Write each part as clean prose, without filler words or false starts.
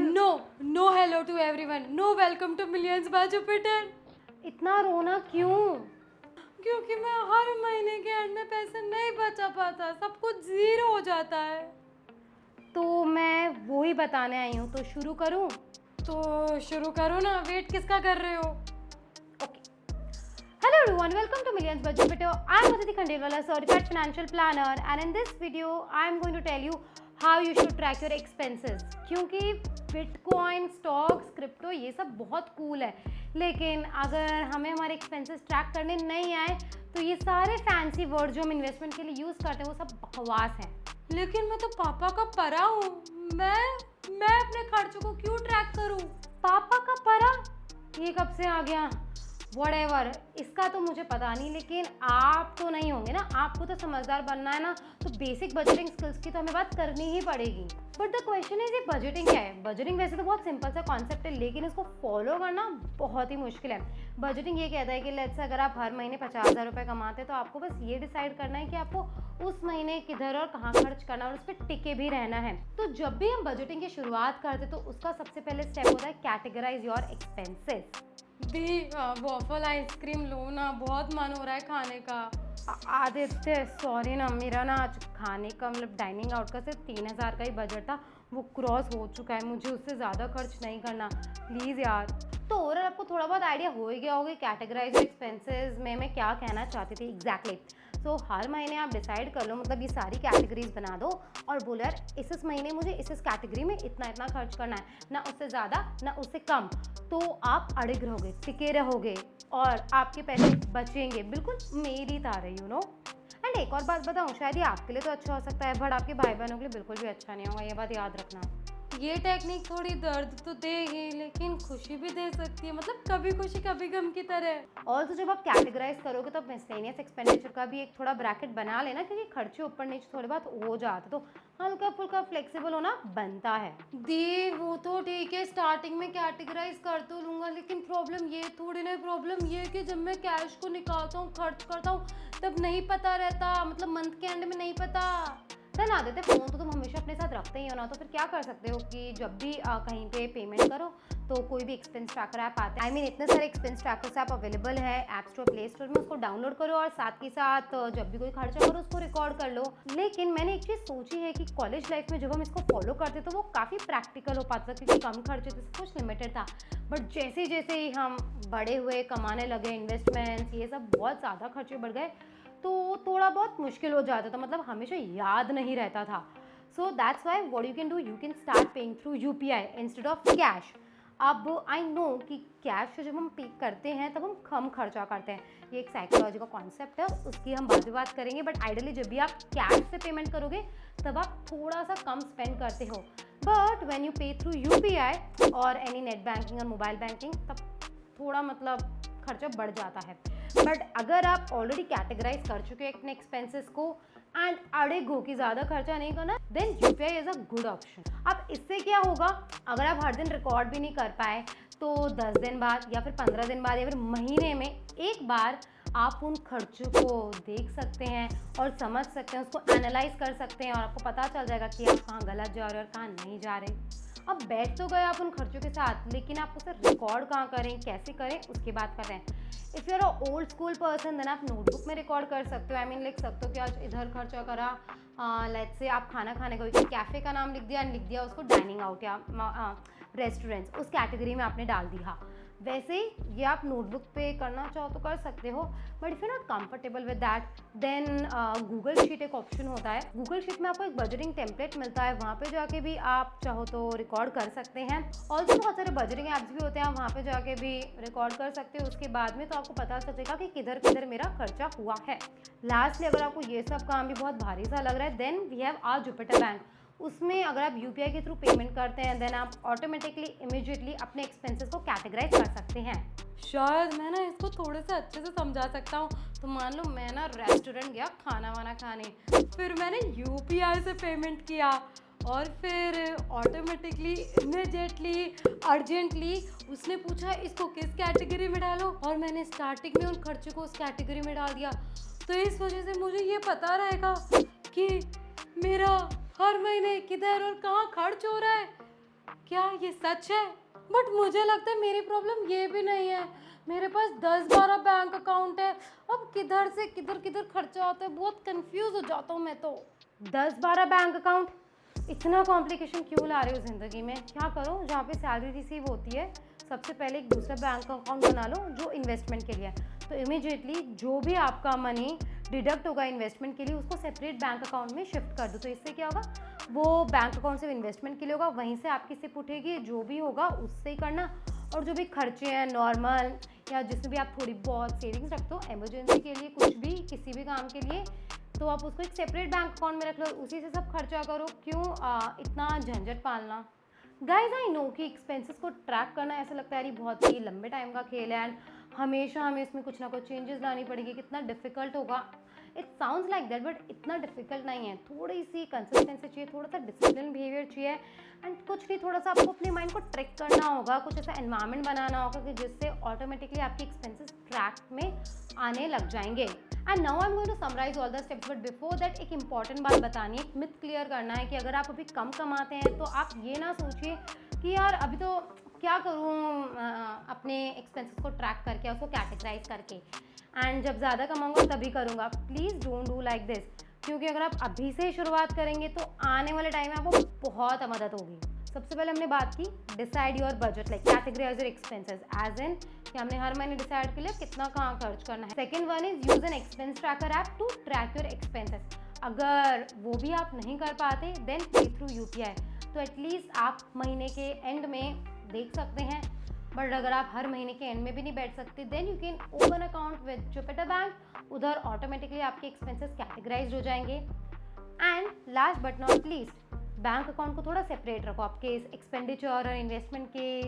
No no hello to everyone, no welcome to millions by Jupiter. इतना रोना क्यों? क्योंकि मैं हर महीने के एंड में पैसे नहीं बचा पाता, सब कुछ जीरो हो जाता है। तो मैं वो ही बताने आई हूँ, तो शुरू करूँ? तो शुरू करो ना, वेट किसका कर रहे हो? Hello everyone, welcome to Millions by Jupiter. I am Aditi Khandelwala, certified financial planner, and in this video I am going to tell you how you should track your expenses. क्योंकि bitcoin, stocks, crypto ये सब बहुत cool है, लेकिन अगर हमें हमारे expenses track करने नहीं आए तो ये सारे फैंसी वर्ड जो हम इन्वेस्टमेंट के लिए यूज़ करते हैं वो सब बकवास हैं। लेकिन मैं तो पापा का परा हूँ, मैं अपने खर्चों को क्यों ट्रैक करूँ? पापा का परा? ये कब से आ गया? Whatever, इसका तो मुझे पता नहीं, लेकिन आप तो नहीं होंगे ना, आपको तो समझदार बनना है ना, तो बेसिक बजटिंग स्किल्स की तो हमें बात करनी ही पड़ेगी। बट द क्वेश्चन इज, ये बजटिंग क्या है? बजटिंग वैसे तो बहुत सिंपल सा कॉन्सेप्ट है, लेकिन इसको फॉलो करना बहुत ही मुश्किल है। बजटिंग ये कहता है कि लेट्स से अगर आप हर महीने 50,000 रुपये कमाते हैं तो आपको बस ये डिसाइड करना है कि आपको उस महीने किधर और कहाँ खर्च करना और उस पर टिके भी रहना है। तो जब भी हम बजटिंग की शुरुआत करते तो उसका सबसे पहले स्टेप होता है categorise your expenses. The waffle ice cream लो ना, बहुत मन हो रहा है खाने का। आदित्य सॉरी ना, मेरा ना आज खाने का मतलब डाइनिंग आउट का सिर्फ 3,000 का ही बजट था, वो क्रॉस हो चुका है, मुझे उससे ज़्यादा खर्च नहीं करना प्लीज़ यार। तो ओवरऑल आपको थोड़ा बहुत आइडिया हो ही गया होगा कैटेगराइज एक्सपेंसेस में मैं क्या कहना चाहती थी एग्जैक्टली। सो हर महीने आप डिसाइड कर लो, मतलब ये सारी कैटेगरीज बना दो और बोलो यार इस महीने मुझे इस कैटेगरी में इतना इतना खर्च करना है, ना उससे ज़्यादा ना उससे कम। तो आप अड़िग रहोगे, टिके रहोगे और आपके पैसे बचेंगे बिल्कुल मेरी तरह, यू नो। एंड एक और बात बताऊँ, शायद ये आपके लिए तो अच्छा हो सकता है बट आपके भाई बहनों के लिए बिल्कुल भी अच्छा नहीं होगा, ये बात याद रखना। ये टेक्निक थोड़ी दर्द तो देगी लेकिन खुशी भी दे सकती है, मतलब कभी खुशी कभी गम की तरह। और तो जब आप कैटेगराइज करोगे तो मिसलेनियस एक्सपेंडिचर का भी एक थोड़ा ब्रैकेट बना लेना, क्योंकि खर्चे ऊपर नीचे थोड़े बहुत हो जाते तो हल्का फुल्का फ्लेक्सिबल होना बनता है। दी वो तो ठीक है, स्टार्टिंग में कैटेगराइज कर तो लूँगा, लेकिन प्रॉब्लम ये थोड़ी ना, प्रॉब्लम ये कि जब मैं कैश को निकालता हूँ खर्च करता हूँ तब नहीं पता रहता, मतलब मंथ के एंड में नहीं पता। देन आदित्य फ़ोन तो तुम हमेशा अपने साथ रखते ही हो ना, तो फिर क्या कर सकते हो कि जब भी कहीं पे पेमेंट करो तो कोई भी एक्सपेंस ट्रैकर ऐप आता है, इतने सारे एक्सपेंस ट्रैकर्स ऐप अवेलेबल है ऐप स्टोर प्ले स्टोर में, उसको डाउनलोड करो और साथ ही साथ जब भी कोई खर्चा करो उसको रिकॉर्ड कर लो। लेकिन मैंने एक चीज़ सोची है कि कॉलेज लाइफ में जब हम इसको फॉलो करते तो वो काफ़ी प्रैक्टिकल हो पाता था, क्योंकि कम खर्चे थे, कुछ लिमिटेड था। बट जैसे जैसे ही हम बड़े हुए, कमाने लगे, इन्वेस्टमेंट्स ये सब बहुत ज़्यादा खर्चे बढ़ गए तो थोड़ा बहुत मुश्किल हो जाता था, मतलब हमेशा याद नहीं रहता था। So that's why what you can do, you can start paying through UPI instead of cash. अब आई नो कि कैश से जब हम पे करते हैं तब हम कम खर्चा करते हैं, ये एक साइकोलॉजी का कॉन्सेप्ट है, उसकी हम बाद में बात करेंगे। बट आइडियली जब भी आप कैश से पेमेंट करोगे तब आप थोड़ा सा कम स्पेंड करते हो, बट व्हेन यू पे थ्रू UPI और एनी नेट बैंकिंग और मोबाइल बैंकिंग तब थोड़ा मतलब खर्चा बढ़ जाता है। बट अगर आप ऑलरेडी कैटेगराइज कर चुके हैं अपने एक्सपेंसेस को एंड अड़िग हो कि ज़्यादा खर्चा नहीं करना, then UPI is a good option. अब इससे क्या होगा, अगर आप हर दिन रिकॉर्ड भी नहीं कर पाए तो 10 दिन बाद या फिर 15 दिन बाद या फिर महीने में एक बार आप उन खर्चों को देख सकते हैं और समझ सकते हैं, उसको एनालाइज कर सकते हैं और आपको पता चल जाएगा कि आप कहाँ गलत जा रहे हो और कहाँ नहीं जा रहे। अब बैठ तो गए आप उन खर्चों के साथ, लेकिन आप उसे रिकॉर्ड कहाँ करें, कैसे करें, उसकी बात कर रहे हैं। If you are a old school person then आप नोटबुक में रिकॉर्ड कर सकते हो, लिख सकते हो कि आज इधर खर्चा करा, लेट्स से आप खाना खाने गए, कैफ़े का नाम लिख दिया उसको डाइनिंग आउट या रेस्टोरेंट्स उस कैटेगरी में आपने डाल दिया। वैसे ही ये आप नोटबुक पे करना चाहो तो कर सकते हो, but if you not comfortable with that then Google sheet एक ऑप्शन होता है। गूगल शीट में आपको एक बजटिंग टेम्पलेट मिलता है, वहाँ पे जाके भी आप चाहो तो रिकॉर्ड कर सकते हैं। ऑल्सो बहुत सारे बजटिंग ऐप्स भी होते हैं, आप वहाँ पे जाके भी रिकॉर्ड कर सकते हो, उसके बाद में तो आपको पता चलेगा कि किधर किधर मेरा खर्चा हुआ है। लास्टली अगर आपको ये सब काम भी बहुत भारी सा लग रहा है then we have our Jupiter bank, उसमें अगर आप UPI के थ्रू पेमेंट करते हैं देन आप ऑटोमेटिकली इमीडिएटली अपने एक्सपेंसेस को कैटेगराइज कर सकते हैं। शायद मैं ना इसको थोड़े से अच्छे से समझा सकता हूँ। तो मान लो मैं ना रेस्टोरेंट गया खाना वाना खाने, फिर मैंने UPI से पेमेंट किया और फिर ऑटोमेटिकली इमीडिएटली अर्जेंटली उसने पूछा इसको किस कैटेगरी में डालो और मैंने स्टार्टिंग में उन खर्चों को उस कैटेगरी में डाल दिया। तो इस वजह से मुझे ये पता रहेगा कि मेरा हर महीने किधर और कहाँ खर्च हो रहा है। क्या ये सच है? बट मुझे लगता है मेरी प्रॉब्लम ये भी नहीं है। मेरे पास 10-12 बैंक अकाउंट है, अब किधर से किधर किधर खर्चा होता है, बहुत कंफ्यूज हो जाता हूँ मैं तो। 10-12 बैंक अकाउंट, इतना कॉम्प्लिकेशन क्यों ला रहे हो ज़िंदगी में? क्या करो, जहाँ पे सैलरी रिसीव होती है सबसे पहले एक दूसरा बैंक अकाउंट बना लो जो इन्वेस्टमेंट के लिए है। तो इमीडिएटली जो भी आपका मनी डिडक्ट होगा इन्वेस्टमेंट के लिए उसको सेपरेट बैंक अकाउंट में शिफ्ट कर दो। तो इससे क्या होगा, वो बैंक अकाउंट सिर्फ इन्वेस्टमेंट के लिए होगा, वहीं से आपकी सिप उठेगी, जो भी होगा उससे ही करना। और जो भी खर्चे हैं नॉर्मल या जिसमें भी आप थोड़ी बहुत सेविंग्स रखते हो इमरजेंसी के लिए, कुछ भी किसी भी काम के लिए, तो आप उसको एक सेपरेट बैंक अकाउंट में रख लो, उसी से सब खर्चा करो। क्यों इतना झंझट पालना? गाइज आई नो कि एक्सपेंसेस को ट्रैक करना ऐसा लगता है यार ये बहुत ही लंबे टाइम का खेल है एंड हमेशा हमें इसमें कुछ ना कुछ चेंजेस लानी पड़ेगी, कितना डिफिकल्ट होगा। It sounds like that but इतना डिफिकल्ट नहीं है। थोड़ी सी कंसिस्टेंसी चाहिए, थोड़ा सा डिसिप्लिन बिहेवियर चाहिए एंड कुछ नहीं, थोड़ा सा आपको अपने माइंड को ट्रिक करना होगा, कुछ ऐसा एनवायरनमेंट बनाना होगा कि जिससे ऑटोमेटिकली आपके एक्सपेंसेस ट्रैक में आने लग जाएंगे। And now I am going to summarize all the steps, but before that एक इंपॉर्टेंट बात बतानी है, एक मिथ क्लियर करना है कि अगर आप अभी कम कमाते हैं तो आप ये ना सोचिए कि यार अभी तो क्या करूँ अपने एक्सपेंसेस को ट्रैक करके, उसको कैटेगराइज करके, एंड जब ज़्यादा कमाऊंगा तभी करूँगा। Please don't do like this, क्योंकि अगर आप अभी से ही शुरुआत करेंगे तो आने वाले टाइम में आपको बहुत मदद होगी। सबसे पहले हमने बात की decide your budget, like categorize your expenses, as in कि हमने हर महीने डिसाइड कर लिया कितना कहाँ खर्च करना है। Second one is use an expense tracker app to track your expenses. अगर वो भी आप नहीं कर पाते देन पे थ्रू UPI, तो एटलीस्ट आप महीने के एंड में देख सकते हैं। बट अगर आप हर महीने के एंड में भी नहीं बैठ सकते then you can open account with Jupiter bank, उधर ऑटोमेटिकली आपके एक्सपेंसेस कैटेगराइज हो जाएंगे। And last but not least, bank account को थोड़ा सेपरेट रखो, आपके एक्सपेंडिचर और इन्वेस्टमेंट के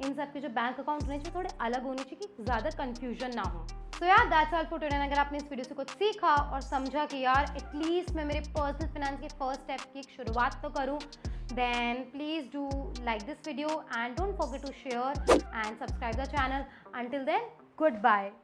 इन सब के जो बैंक अकाउंट होने चाहिए थोड़े अलग होने चाहिए कि ज़्यादा कन्फ्यूजन ना हो। सो यार दैट्स ऑल फॉर टुडे। अगर आपने इस वीडियो से कुछ सीखा और समझा कि यार एटलीस्ट मैं मेरे पर्सनल फाइनेंस के फर्स्ट स्टेप की एक शुरुआत तो करूँ, then please do like this video and don't forget to share and subscribe the channel. Until then, goodbye.